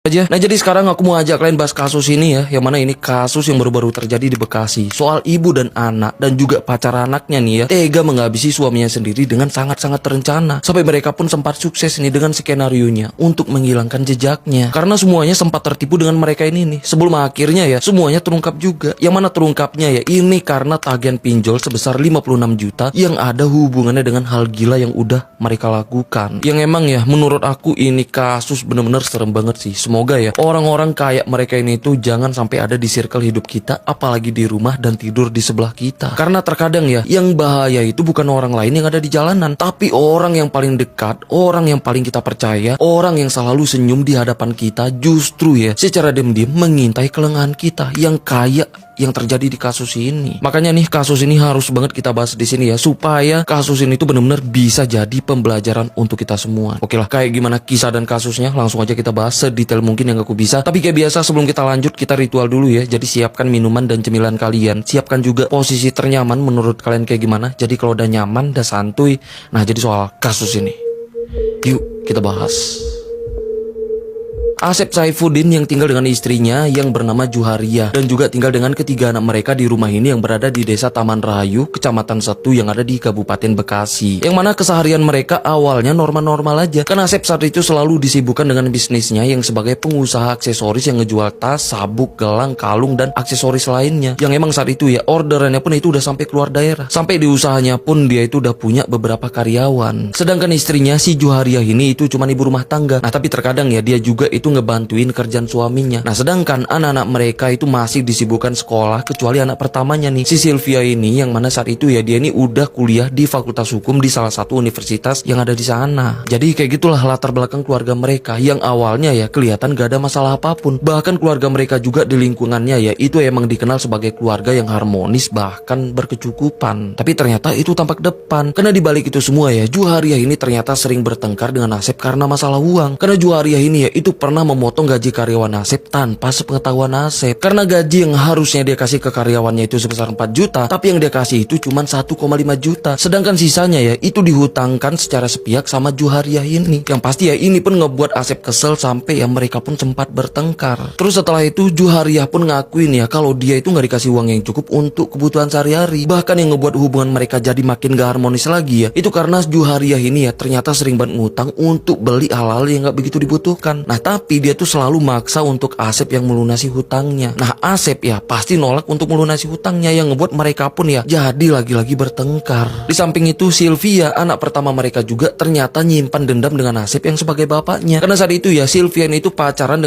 aja. Nah jadi sekarang aku mau ajak kalian bahas kasus ini ya, yang mana ini kasus yang baru-baru terjadi di Bekasi. Soal ibu dan anak dan juga pacar anaknya nih ya, tega menghabisi suaminya sendiri dengan sangat-sangat terencana. Sampai mereka pun sempat sukses nih dengan skenario-nya untuk menghilangkan jejaknya. Karena semuanya sempat tertipu dengan mereka ini nih. Sebelum akhirnya ya semuanya terungkap juga. Yang mana terungkapnya ya ini karena tagihan pinjol sebesar 56 juta yang ada hubungannya dengan hal gila yang udah mereka lakukan. Yang emang ya menurut aku ini kasus bener-bener serem banget sih. Semoga ya orang-orang kayak mereka ini tuh jangan sampai ada di circle hidup kita, apalagi di rumah dan tidur di sebelah kita. Karena terkadang ya yang bahaya itu bukan orang lain yang ada di jalanan, tapi orang yang paling dekat, orang yang paling kita percaya, orang yang selalu senyum di hadapan kita, justru ya secara diam-diam mengintai kelengahan kita, yang kayak yang terjadi di kasus ini. Makanya nih kasus ini harus banget kita bahas di sini ya, supaya kasus ini tuh benar-benar bisa jadi pembelajaran untuk kita semua. Oke lah, kayak gimana kisah dan kasusnya langsung aja kita bahas sedetail mungkin yang aku bisa. Tapi kayak biasa sebelum kita lanjut kita ritual dulu ya. Jadi siapkan minuman dan cemilan kalian. Siapkan juga posisi ternyaman menurut kalian kayak gimana. Jadi kalau udah nyaman, udah santuy. Nah jadi soal kasus ini, yuk kita bahas. Asep Saifuddin yang tinggal dengan istrinya yang bernama Juharia dan juga tinggal dengan ketiga anak mereka di rumah ini yang berada di Desa Taman Rahayu, Kecamatan Setu yang ada di Kabupaten Bekasi. Yang mana keseharian mereka awalnya normal-normal aja. Karena Asep saat itu selalu disibukkan dengan bisnisnya yang sebagai pengusaha aksesoris yang ngejual tas, sabuk, gelang, kalung, dan aksesoris lainnya. Yang emang saat itu ya orderannya pun itu udah sampai keluar daerah. Sampai di usahanya pun dia itu udah punya beberapa karyawan. Sedangkan istrinya si Juharia ini itu cuma ibu rumah tangga. Nah tapi terkadang ya dia juga itu ngebantuin kerjaan suaminya. Nah sedangkan anak-anak mereka itu masih disibukkan sekolah, kecuali anak pertamanya nih si Sylvia ini, yang mana saat itu ya dia ini udah kuliah di Fakultas Hukum di salah satu universitas yang ada di sana. Jadi kayak gitulah latar belakang keluarga mereka yang awalnya ya kelihatan gak ada masalah apapun. Bahkan keluarga mereka juga di lingkungannya ya itu emang dikenal sebagai keluarga yang harmonis bahkan berkecukupan. Tapi ternyata itu tampak depan. Karena dibalik itu semua ya Juharia ini ternyata sering bertengkar dengan Asep karena masalah uang. Karena Juharia ini ya itu pernah memotong gaji karyawan Asep tanpa sepengetahuan Asep. Karena gaji yang harusnya dia kasih ke karyawannya itu sebesar 4 juta, tapi yang dia kasih itu cuma 1,5 juta. Sedangkan sisanya ya itu dihutangkan secara sepihak sama Juharia ini. Yang pasti ya ini pun ngebuat Asep kesel sampai ya mereka pun sempat bertengkar. Terus setelah itu Juharia pun ngakuin ya kalau dia itu nggak dikasih uang yang cukup untuk kebutuhan sehari-hari. Bahkan yang ngebuat hubungan mereka jadi makin gak harmonis lagi ya itu karena Juharia ini ya ternyata sering banget ngutang untuk beli hal-hal yang nggak begitu dibutuhkan. Nah tapi dia tuh selalu maksa untuk Asep yang melunasi hutangnya. Nah Asep ya pasti nolak untuk melunasi hutangnya, yang ngebuat mereka pun ya jadi lagi-lagi bertengkar. Di samping itu Sylvia, anak pertama mereka juga ternyata nyimpan dendam dengan Asep yang sebagai bapaknya. Karena saat itu ya Sylvia itu pacaran